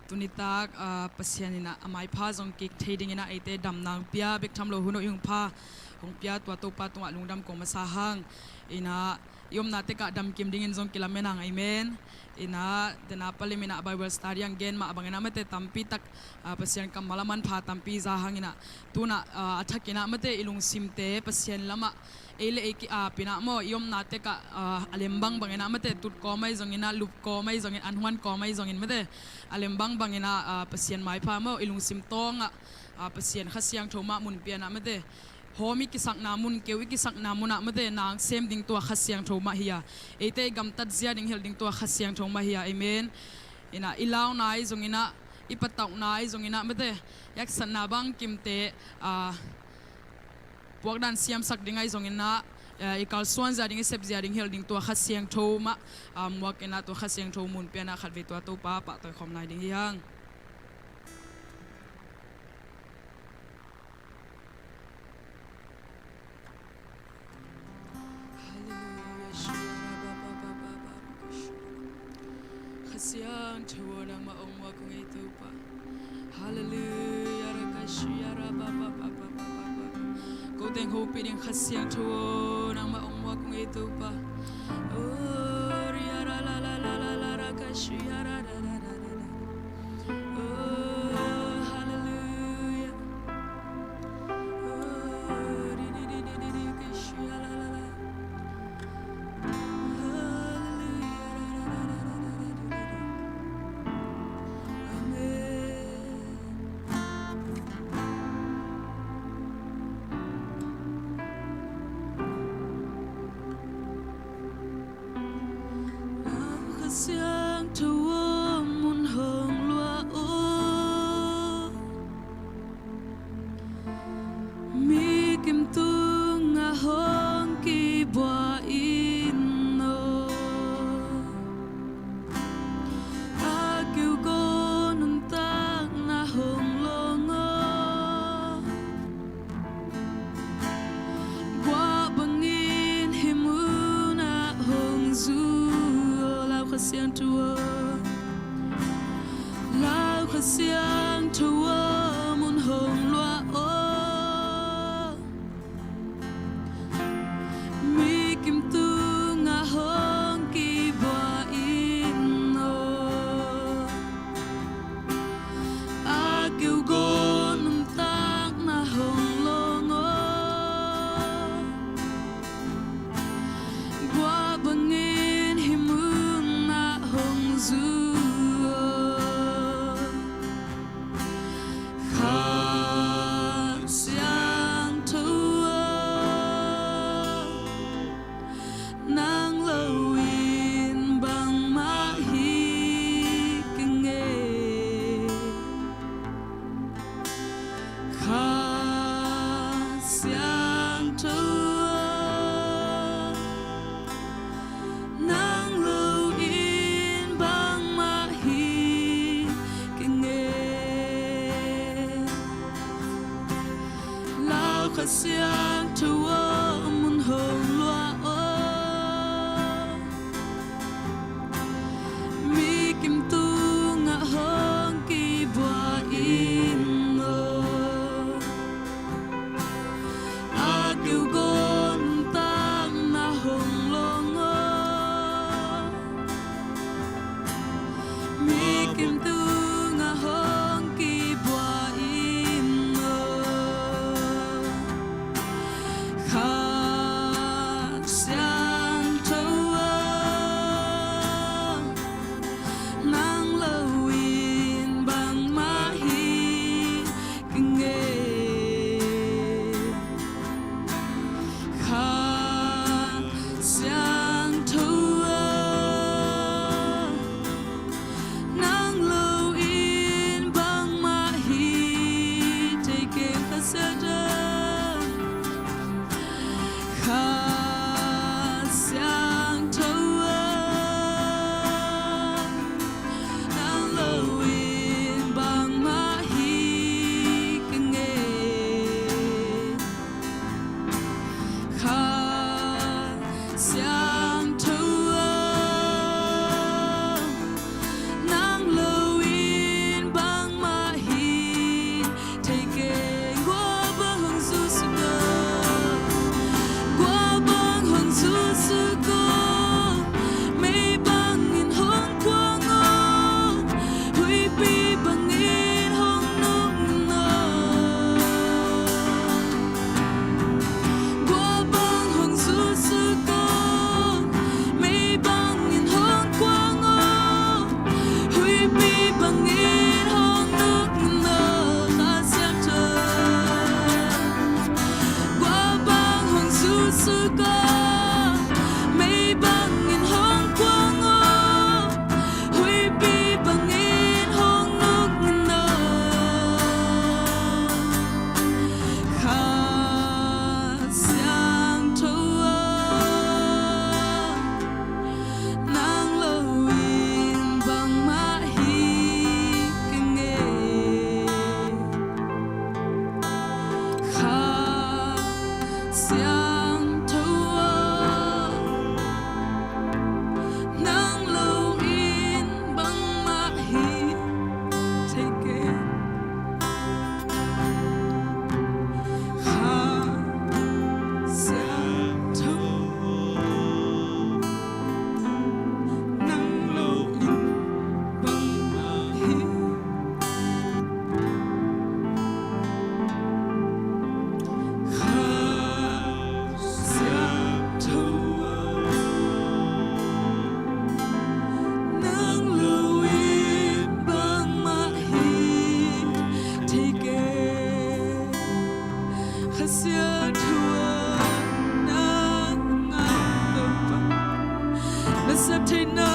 [SPEAKER 2] Tunitak pasianina amai pha jong kik thading ina ate dam nang pia bek tham lo huno yung pha hong pia tua to pa tunga lungdam ko masahang ina yom na te ka dam kim dingin jong kilamenang amen ina dena palimina Bible study ang gen ma abangena mate tampi tak pasian kam malaman pha tampi zahang ina tuna athakina mate ilung simte pasian lama ele eki pina mo yom na te ka alembang bangena mate tut ko mai zongina lup ko mai zongin anhuan ko mai zongin mate alembang bangena pasien mai pha mo ilung sim tonga pasien khasiang thoma mun piana mate homi ki sak namun kewi ki sak namuna mate nang sem ding to khasiang thoma hiya ete gam tat zia ding hel ding to khasiang thoma hiya amen ina ilaw nai zongina ipataw nai zongina mate yak sanabang kimte puak dan siam sak dingai zongina ikal suan za ding sep zia ding hel ding to khasiang thoma muak ena to khasiang thomun piana khatve to pa pa to khom nai ding yang khasiang thona ma ong wa kung itu pa hallelujah rakashia ra ba ba ba ba ba ko teng ho pi ding khasiang thona ma ong wa kung itu pa oh ria ra la la la la la rakashia ra da da da da oh hallelujah oh di di di di di kashia la la la Siang tua mun hong lua o mi kim tu nga hong ki bua in no a kiu go nun tak na hong lo ngo bua bangin himuna hong zu khasiang tua lao khasiang tua mun hong lua o mi kim tu nga hong ki bua in no a kiu go num tak na hong lo ngo bua bangin himu khasiang thua nang lawin bang mahi kenge khasiang thua nang lawin bang mahi kenge lao khasiang thua mun hong lua o mi kim tu nga hong ki bua in no a kiu gon tang na hong lo ngo mi kim tu nga hong ki bua in no suka may bangin hong quang o hui bi bangin hong nuk ngino kha xiang thua nang lo in bang ma hi kinh kha xiang thua nang lo in bang ma hi take it kha xiang thua nang lo in bang ma hi kha xiang thua nang lo in bang ma hi take it kha xiang thua nang ngang tông pa na sab thai na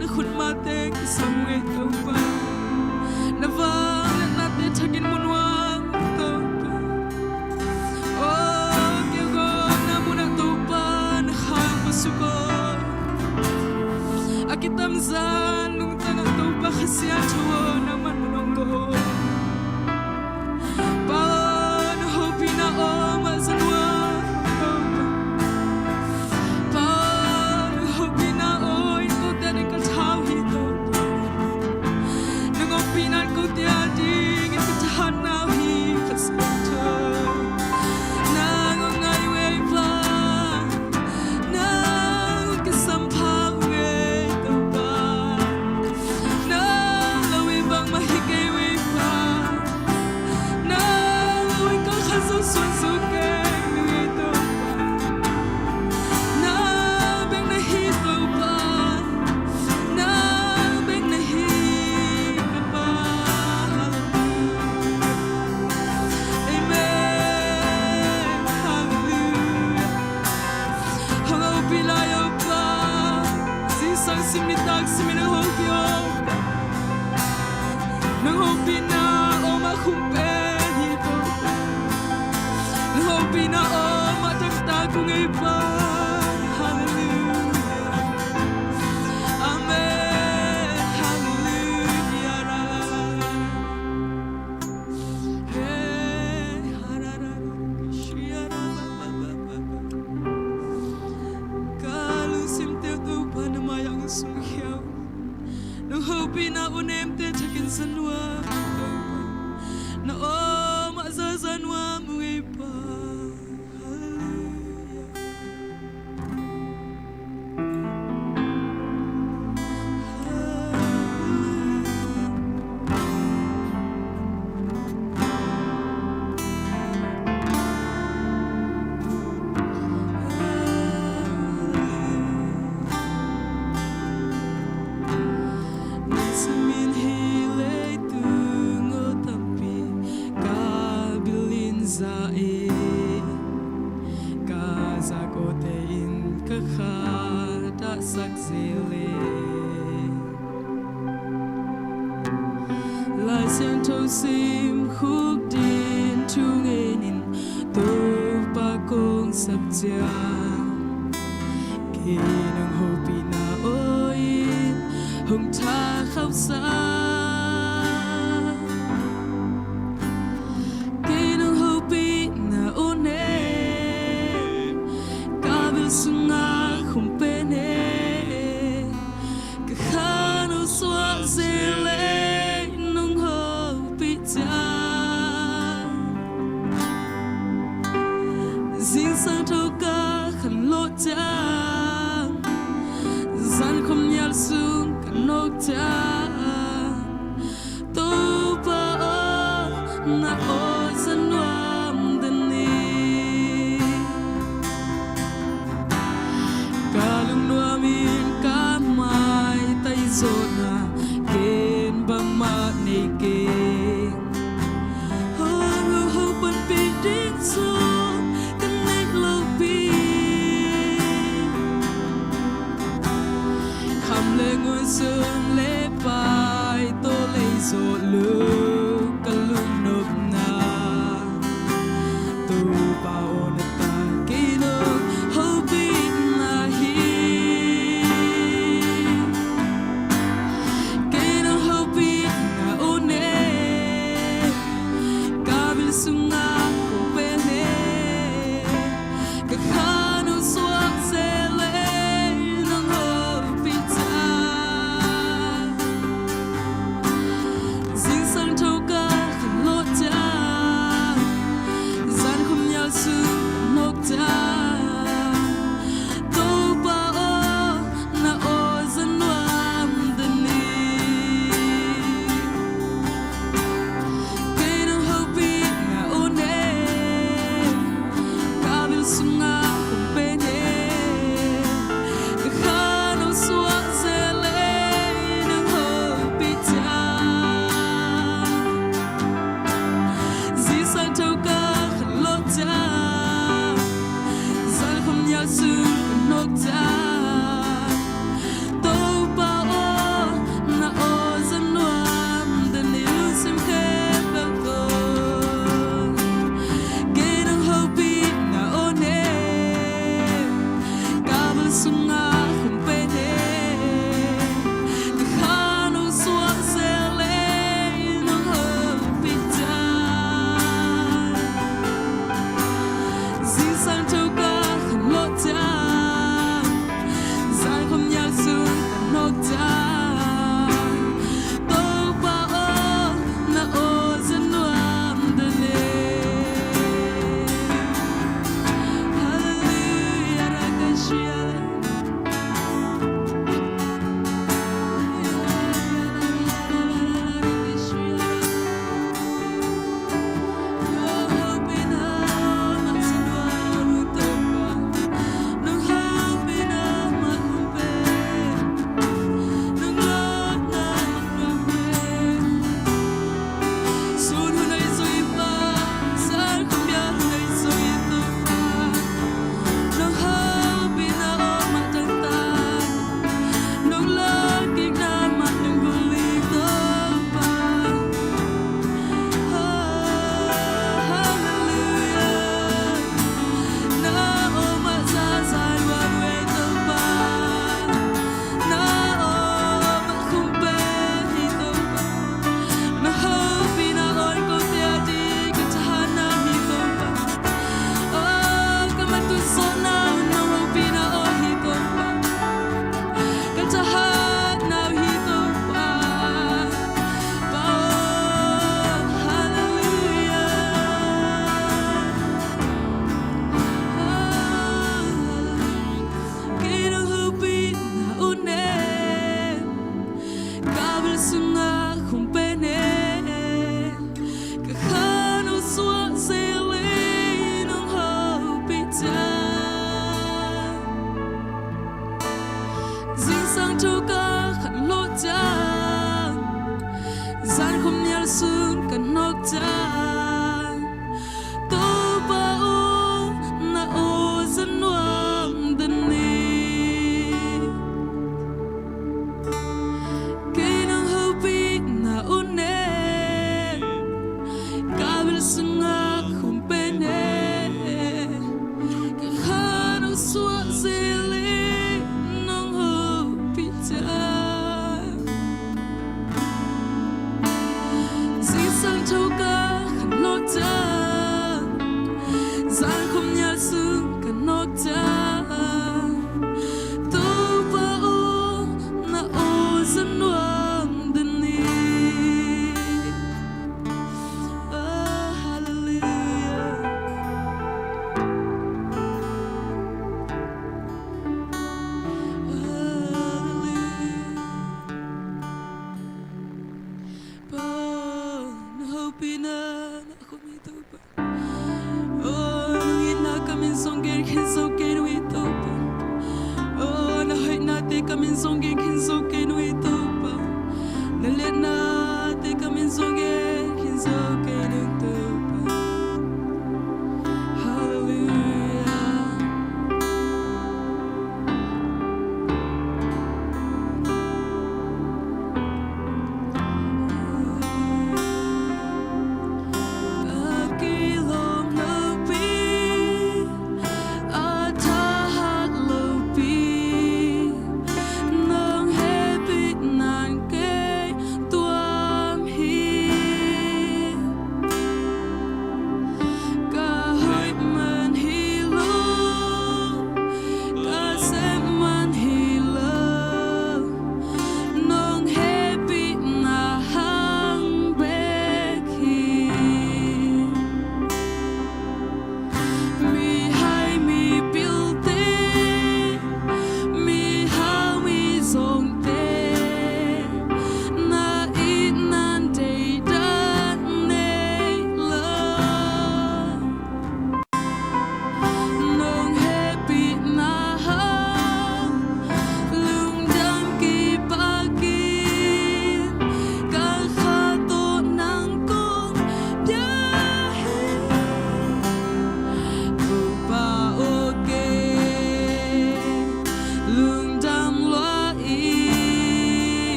[SPEAKER 2] na khut ma te ki sam nge tông pa na va na te thagin mun wang tông pa oh kêu go na mun tông pa na khang pa su ko akitam zan nung tang tông pa kha xiang thua na man nong lo pa na ho pi na o ma zan wa pa na ho pi na o in ko te ni ka thau hi to na ngo pi na ko te a ding in ka than na hi ka xiang thua na ngo ngai we pa na ka sam pha we to pa na lo we bang ma hi ke we pa na lo we ka kha su sun su ke we to pa na bang na hi to pa na bang na hi ka pa amen hallelujah hang au pi la yo pa si sang sim ni tak sim na ho pi o na ho pi na o ma khum pe hi to na ho pi na o ma tak ta ku ngai pa hallelujah amen hallelujah la la la hey ha ra ra shia ra ba ba ba ba kalu sim te tu pa na ma yang sum hiao nang ho pi na unem te chakin sanwa na o ma za zanwa mu ei pa hallelujah Nasamin hilay tungo tapi kabilin za kaza ko tein kakhada sakzile lai siang to sim khuk din tungenin to pa kong sabja kinang hopi na oin hong tha khau sa kinang hopi na one kabil sunga khumpene ka khano swa zele nung hopi cha zing sang thau ka khan lo cha zan khom nyal sung kan nok cha to pa na o zan wam dan ni kalung nuamin ka mai tai zona ken bang ma nei ke ho ho pan pi ding so kan nek lo pi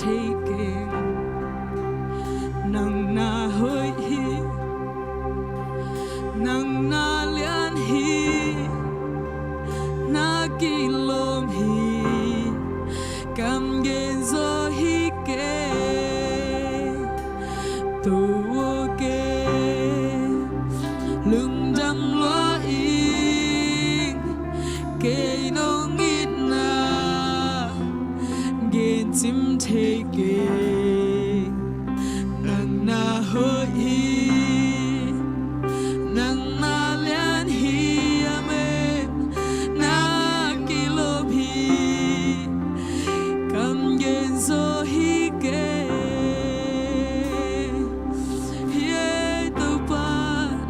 [SPEAKER 2] taking nang na hoi hi nang na lian hi na kilom hi kam gen zo hi ke tu ke lưng đâm loa in ke nong it na gen tim taking nang na hoi hi nang na lian hi amen na kilom hi kam gen zo hi ke ye to pa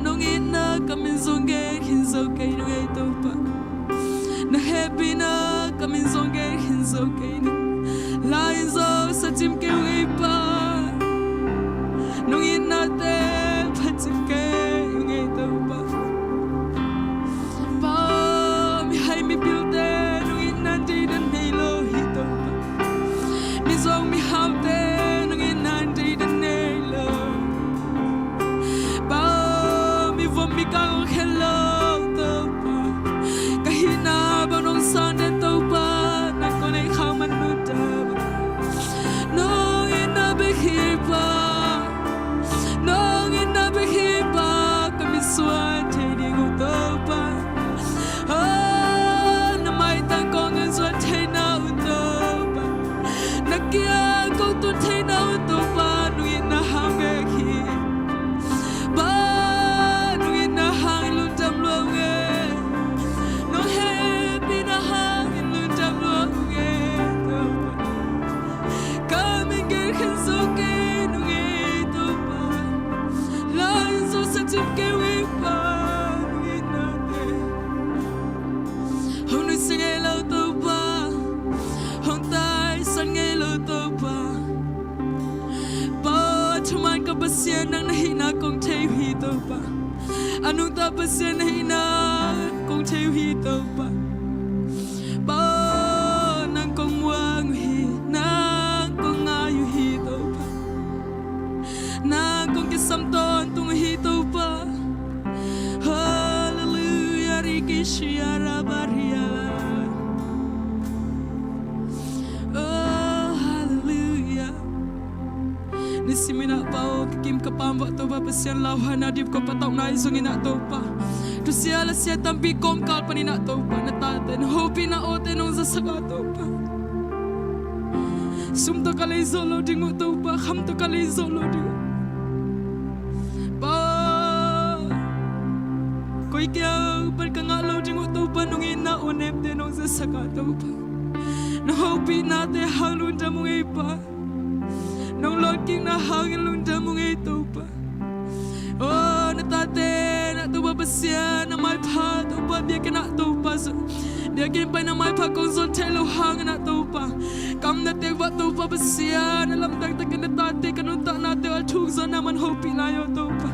[SPEAKER 2] nong in na kam in zo ge hin zo ke no ye to pa na happy na kam in zo ge hin zo ke no la in zo sa tim ke we pa nong in na te pa tim ke ye to pa pa mi hai mi bil te nong in na ti den nei lo hi to pa mi zong mi hao te nong in na ti den nei lo pa mi vom mi ka hello to pa kahina ba nong san de to pa na ko nei khao man nu ta nong in na be hi pa nong in na be hi pa ka mi suan te di go to pa na mai tang kong en suan te na u to pa na kia ko tu te na u to pa nong in na hang ge hi ba nong in na hang lu tam lo ge no happy na hang in lu tam lo ge to pa coming get hin so ke nong ge to pa la so sa tim ke we pa nong in na te hong nu sing e lo to pa hong tai sang e lo to pa pa thuman ka pasien nang nahi na kong thei hi to pa anung ta pasien nahi na kong thei hi to pa pa nang kong muang hi nang kong ayu hi to pa nang kong kisam ton tung hi to pa hallelujah riki shiara baria oh hallelujah nisimina pao kim kapam wa to ba pasien lawan adip ko patok na isungin na to pa tu siala sia tampi kom kal pani na to pa na taten hopi na ote nong sa saga to pa sum to kalay solo dingo to pa kham to kalay solo dingo pa koi kya par ka ngalo dingo to pa nong ina onep de nong sa saga to pa na hopi na te halun ta mong pa nong Lord King na hangin lunda mong ito pa oh natate na to ba pasya na mai pa to pa dia kena to pa so dia kin pa na mai pa kong son telo hangin na to pa kam na te wa to pa pasya na lam tag tag na tate kanun ta na te al thug zo na man hopi la yo to pa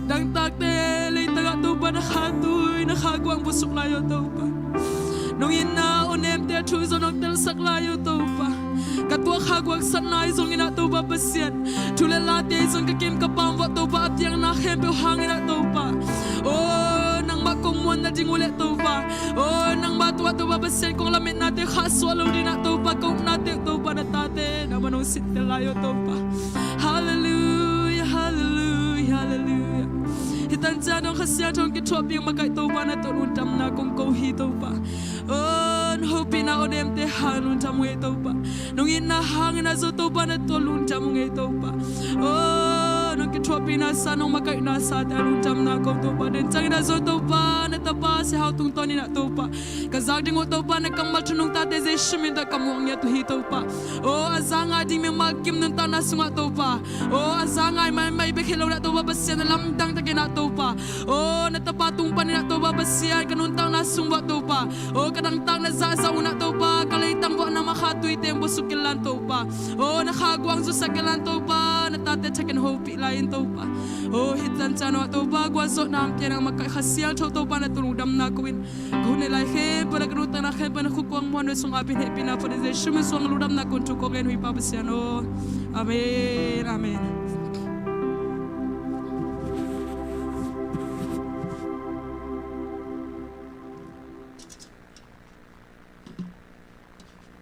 [SPEAKER 2] dang tak te lay taga to pa na khatuy na khagwang busuk la yo to pa nong ina onem te thug zo nok tel sak la yo to pa katwa khagwak sanai zong ina to ba pasien thule la te zong ka kim ka pam wa to ba tiang na khem pe hang ina to ba oh nang ma kong mon na jingule to ba oh nang ba to ba pasien kong lamet na te kha swalo din na to ba kong na te to ba na ta te na manong sit te la yo to ba hallelujah hallelujah hallelujah hitan cha dong khasya thong ki thop yang makai to ba na to nun tam na kong ko hi to ba oh hopi na odem te hanun tam we to ba nong ina hang na zo to ba na to lun tam nge to ba oh nong ki thop na sa nong makai na sa ta lun tam na ko to ba den chang na zo to ba na ta ba se how tung to ni na to ba ka zag ding to ba na kam mal thunung ta te ze shmin da kam wong ya to hi to ba oh azanga ding me mal kim nun ta na sunga to ba oh azanga mai be khelo na to ba basya na lam dang ta ke na to ba oh na ta pa tung pa ni na to ba basya kanun tang na sung ba to ba oh kadang tang na za sa una to ba kalay tang wa na makhatui tem busukilan to ba oh nakhagwang zo sa kilan to ba na tate chakin hopi lain to pa. Oh hitan chano to ba gwa so nam pia nang makasial to pa na tulong dam na kuin. Kune lai he para kruta na he pa na kukwang mo no song abin he pina for the shume song ludam na kun tu ko gen hui pa besiano. Amen. Amen.